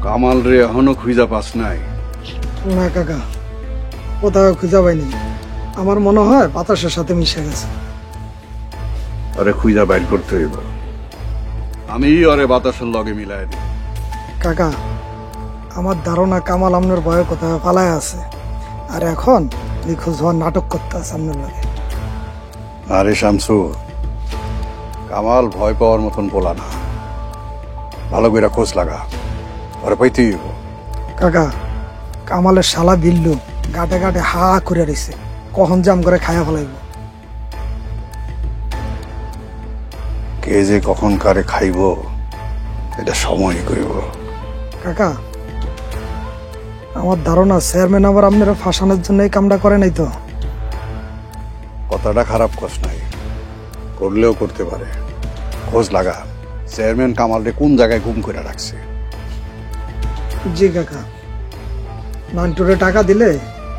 কামাল রে এখনো খুঁজা পাস নাই? না কাকা, কোথাও খুঁজা পাইনি। আমার মনে হয় বাতাসের সাথে মিশে গেছে। আরে খুঁজা বাইর করতে হইব। আমি আরে বাতাসের লগে মিলাই দিই। কাকা, আমার ধারণা কামাল আপনার ভয়ে কোথাও পালায় আছে, আর এখন নিখোঁজ হওয়ার নাটক করতে আছে আপনার লাগে। আরে শামসু, কামাল ভয় পাওয়ার মতন বলা না। ভালো করে খোঁজ লাগা, আরে পাইতেই হইব। কাকা, কামালের শালা বিল্লু গাটে গাটে হা করে রয়েছে, কখন জাম করে খায়া ফেলাইব। কে যে কখন কারে খাইব এটা সময় করিব। কাকা, আমার ধারণা চেয়ারম্যান আবার আপনারা ফাঁসানোর জন্য এই কামটা করে নাই তো? কথাটা খারাপ কস নাই, করলেও করতে পারে। খোঁজ লাগা, চেয়ারম্যান কামালরে কোন জায়গায় গুম করে রাখছে। জি কাকা, নান্টুরে টাকা দিলে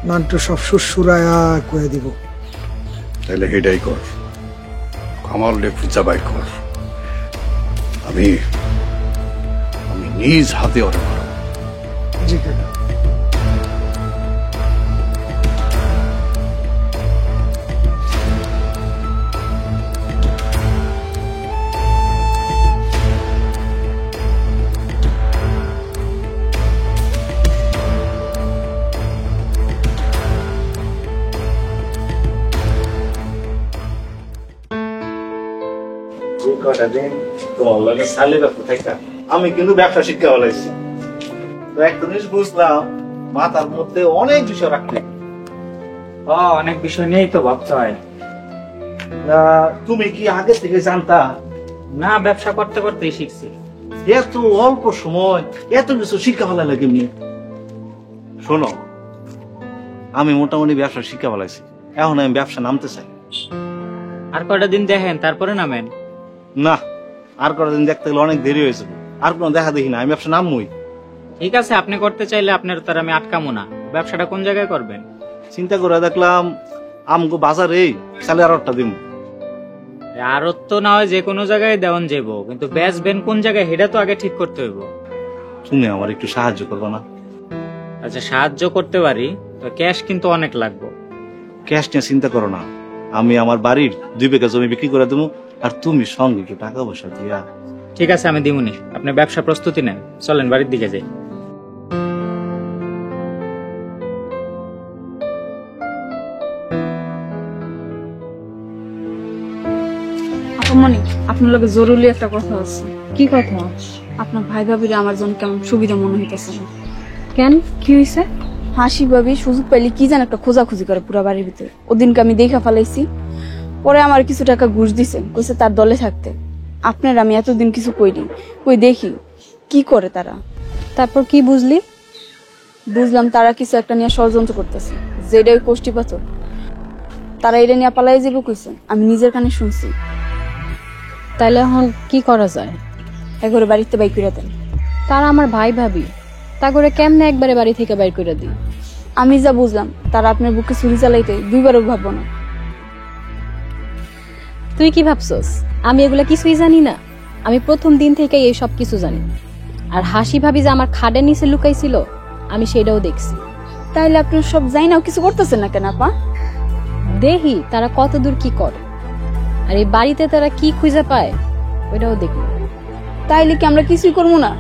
নান্টু সব সুরসুরায়া কয়ে দিব। তাহলে সেটাই কর, কামালরে খুঁজা বাই কর। আমি নিজ হাতে ওরে মারব। জি কাকা। আমি কিন্তু ব্যবসা শিক্ষা বলাইছি, তো একটা জিনিস বুঝলাম, মাথার মধ্যে অনেক বিষয় রাখতে। অনেক বিষয় নিয়েই তো ভাবতে হয়। তুমি কি আগে থেকে জানতা? না, ব্যবসা করতে করতেই শিখছি। এত অল্প সময় এত কিছু শিক্ষা ফেলা লাগে। শোনো, আমি মোটামুটি ব্যবসা শিক্ষা ফেলাইছি, এখন আমি ব্যবসা নামতে চাই। আর কয়টা দিন দেখেন, তারপরে নামেন। না, আর কটা দিন দেখতে গেলে অনেক দেরি হয়েছে, আর কোনো দেখা দেখি না, আমি ব্যবসা নামবই। ঠিক আছে, আপনি করতে চাইলে আপনার তার আমি আটকামো না। ব্যবসাটা কোন জায়গায় করবেন? চিন্তা করে দেখলাম আমগো বাজারে সালে আরটা দিন। আরত তো না হয় যে কোনো জায়গায় দেওয়ান যাবো, কিন্তু বেচবেন কোন জায়গায় সেটা তো আগে ঠিক করতে হইব। তুমি আমার একটু সাহায্য করবো না? আচ্ছা, সাহায্য করতে পারি, তো ক্যাশ কিন্তু অনেক লাগবে। ক্যাশ নিয়ে চিন্তা করো না, আমি আমার বাড়ির 2 বিঘা জমি বিক্রি করে দেবো, আর তুমি সঙ্গে একটু টাকা পয়সা দিয়া। ঠিক আছে, আমি দিমুনি। আপনি ব্যবসা প্রস্তুতি নেন, চলেন বাড়ির দিকে যাই। মনি, আপনার লগে জরুরি একটা কথা আছে। কি কথা? আপনার ভাই ভাবিরে আমার জন্য কেমন সুবিধা মনে হইতেছে না। কেন, কি হয়েছে? হাসি ভাবি সুযোগ পাইলে কি যেন একটা খোঁজাখুঁজি করে পুরা বাড়ির ভিতরে। ওদিনকে আমি দেখা ফেলাইছি, পরে আমার কিছু টাকা ঘুষ দিছে, কইছে তার দলে থাকতে। আপনার আমি এতদিন কিছু কইনি, কই দেখি কি করে তারা। তারপর কি বুঝলি? বুঝলাম তারা কিছু একটা নিয়ে ষড়যন্ত্র করতেছে, যেটা ওই কোষ্টি পাথর। তারা এটা নিয়ে পালাই যাবো কইছে, আমি নিজের কানে শুনছি। তাইলে এখন কি করা যায়? একবারে বাড়িতে বাইর করে দেন। তারা আমার ভাই ভাবি, তা করে কেমনে একবারে বাড়ি থেকে বাইর করে দিই? আমি যা বুঝলাম, তারা আপনার বুকে ছুরি চালাইতে দুইবারও ভাববো না। তুই কি ভাবছস আমি এগুলা কিছুই জানি না? আমি প্রথম দিন থেকে এই সব কিছু জানি। আর হাসি ভাবি যে আমার খাডের নিচে লুকাইছিল, আমি সেটাও দেখছি। তাইলে আপনি সব যাই নাও কিছু করতেছেন না কেন আপা? দেখি তারা কত দূর কি করে, আর এই বাড়িতে তারা কি খুঁজে পায় ওইটাও দেখি। তাইলে কি আমরা কিছুই করবো না?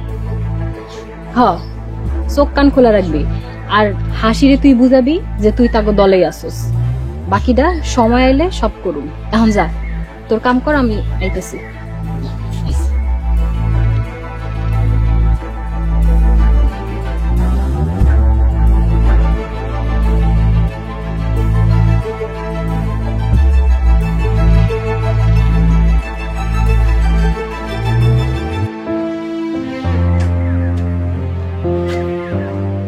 হ, চোখ কান খোলা রাখবি, আর হাসিরে তুই বুঝাবি যে তুই তাকে দলেই আসছিস। বাকিটা সময় আইলে সব করুন। এখন যা, তোর কাম কর, আমি আইতেছি।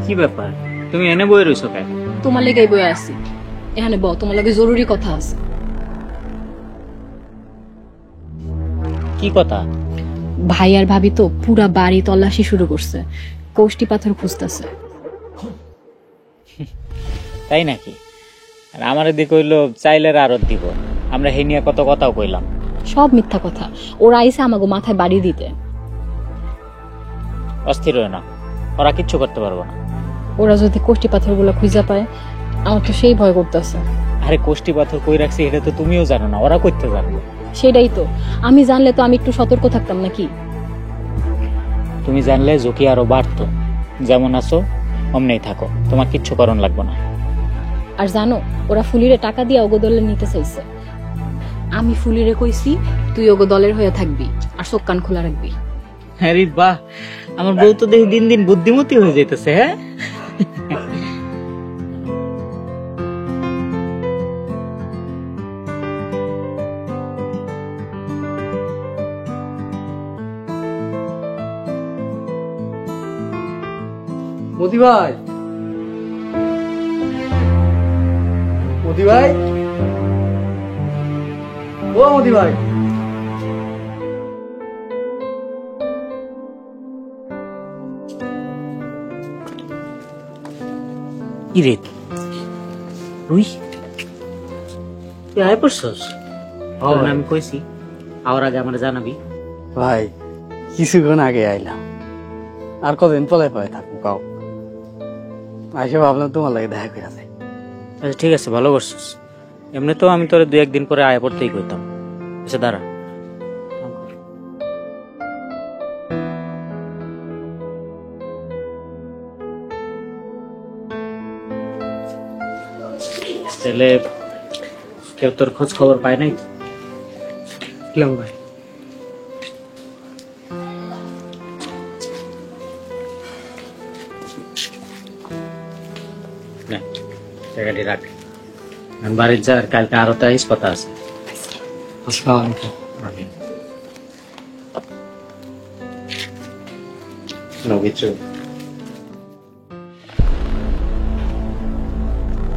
কি ব্যাপার, তুমি এনে বই রইছো কেন? তোমার লেগে বই আসছি। এখানে ব, তোমার লাগে জরুরি কথা আছে। কি কথা? ভাই আর ভাবি তো পুরা বাড়ি তল্লাশি শুরু করছে, কোষ্টি পাথর খুঁজতেছে। তাই নাকি? আর আমার দিকে হইলো চাইলে আরত দিব, আমরা হে নিয়ে কত কথাও কইলাম। সব মিথ্যা কথা। ওরা আইসে আমাকে মাথায় বাড়ি দিতে। অস্থির হয় না, ওরা কিচ্ছু করতে পারবো না। ওরা যদি কোষ্টি পাথরগুলো খুঁজে পায়, আমার তো সেই ভয় করতেছে। আরে কোষ্টি পাথর কই রাখছি এটা তো তুমিও জানো না, ওরা করতে জানবে। সেটাই তো, আমি জানলে তো আমি একটু সতর্ক থাকতাম নাকি? তুমি জানলে ঝুঁকি আরো বাড়তো। যেমন আছো অমনেই থাকো, তোমার কিচ্ছু করণ লাগবে না। আর জানো, ওরা ফুলিরে টাকা দিয়ে ওগো দলে নিতে চাইছে। আমি ফুলিরে কইছি তুই ওগো দলের হয়ে থাকবি আর চোখ কান খোলা রাখবি। আরে বাহ, আমার বউ তো দেখি দিন দিন বুদ্ধিমতী হয়ে যাইতেছে। হ্যাঁ, মোদি ভাই, মোদি ভাই, ও মোদি ভাই। কি রে তুই তুই আয় পড়ছস? আমি কইছি আওয়ার আগে আমার জানাবি। ভাই কিছুক্ষণ আগে আইলাম, আর কদিন পলাই পলাই থাকবো কাউ। আইসে ভাবলাম তোমার লাগে দেখা করে যাই। আচ্ছা ঠিক আছে, ভালো করছিস। এমনি তো আমি তোরে 2-1 দিন পরে আয়া পড়তেই কইতাম। আচ্ছা দাঁড়া, তাহলে কেউ তোর খোঁজ খবর পায় নাই? ভাই না, জায়গাটি রাখ। আমি বাড়ির যা, কালকে আরো তো আইস কথা আছে। আসসালামু আলাইকুম।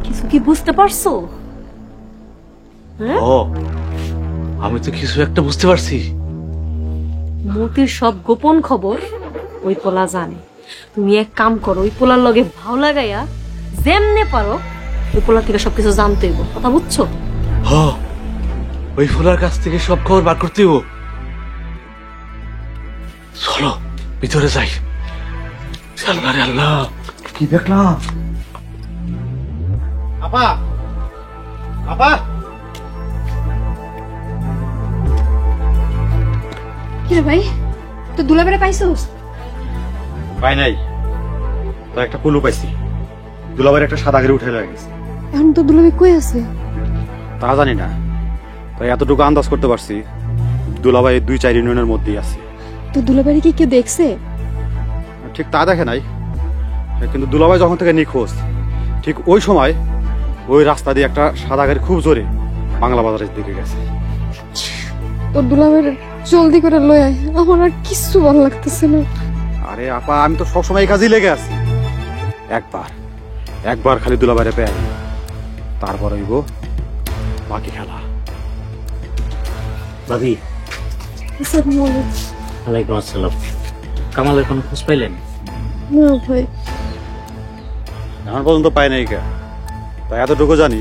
কিছু কি বুঝতে পারছো? ও, আমি তো কিছু একটা বুঝতে পারছি। মতির সব গোপন খবর ওই পোলা জানে। তুমি এক কাম করো, ওই পোলার লগে ভাও লাগাইয়া যেমনে পারো ওই পোলা থেকে সবকিছু জানতে হইব, কথা বুঝছো? হ, ওই ফুলার কাছ থেকে সব খবর বার করতে হইব। চলো ভিতরে যাই। আল্লাহ রে আল্লাহ, কি দেখলাম! আপা, আপা, কি রে ভাই, তো দুলাবেড়ে পাইছোস? পাই নাই, তো একটা কুলু পাইছি। দুলাভাইয়ের একটা সাদা গাড়ি উঠে গেছে। এখন তো দুলাবে কই আছে? তা জানি না, তাই এতটুকু আন্দাজ করতে পারছি দুলাভাই 2-4 ইউনিয়নের মধ্যেই আছে। তো দুলাবেড়ে কি কেউ দেখছে? ঠিক তা দেখে নাই, কিন্তু দুলাভাই যখন থেকে নিখোঁজ ঠিক ওই সময় ওই রাস্তা দিয়ে একটা সাদা গাড়ি খুব জোরে বাংলা বাজারের দিকে গেছে। তো দুলাবেড়ে জলদি করে লয় আয়, আমার আর কিছু ভালো লাগতেছে না। আরে আপা, আমি তো সবসময় এই কাজেই লেগে আছি। একবার খালি দুলাভাইরে পেয়ে তারপর হইব বাকি খেলা। ভাবি, ওয়ালাইকুম আসসালাম। কামালের কোনো খোঁজ পাইলেন? না ভাই, এখন পর্যন্ত পাই নাই কে। তাই এতটুকু জানি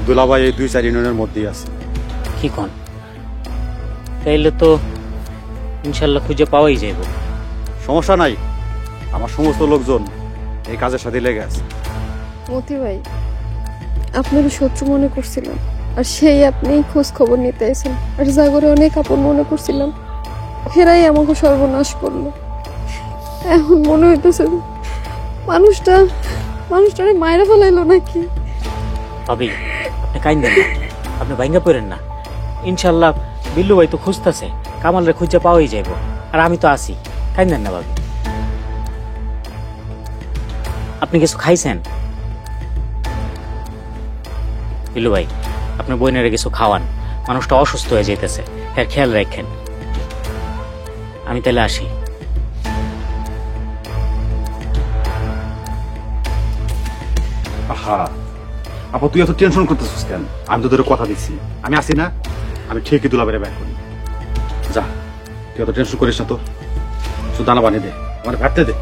দুলাভাই এই 2-4 ইউনিয়নের মধ্যেই আছে। কি কোন? তাইলে তো ইনশাল্লাহ খুঁজে পাওয়াই যাইব। সমস্যা নাই, আমার সমস্ত লোকজন এই কাজের সাথে লেগে আছে। মতি ভাই, আপনার শত্রু মনে করছিলাম, আর সেই আপনি খোঁজ খবর নিতে এসেছেন। আর জাগরে অনেক আপন মনে করছিলাম, হেরাই আমাকে সর্বনাশ করলো। এখন মনে হইতেছে মানুষটারে মায়েরা ফেলাইলো নাকি। ভাবি, আপনি কাইন্দেন না, আপনি ভাঙ্গা পড়েন না। ইনশাল্লাহ বিল্লু ভাই তো খুঁজতেছে, কামালরে খুঁজে পাওয়াই যাইব। আর আমি তো আছি, কাইন্দেন না ভাবি। আপনি কিছু খাইছেন? বিল্লু ভাই, আপনি বইনেরে কিছু খাওয়ান, মানুষটা অসুস্থ হয়ে যেতেছে, এর খেয়াল রাখেন। আমি তাহলে আসি। আহা আপা, তুই এত টেনশন করতেছিস কেন? আমি তো তোর কথা দিচ্ছি, আমি আসি না, আমি ঠিকই দুলাভাইরে ব্যাক করি। যা, তুই এত টেনশন করিস না তো, শুধু দানা বানিয়ে দে, আমার ভাবতে দে।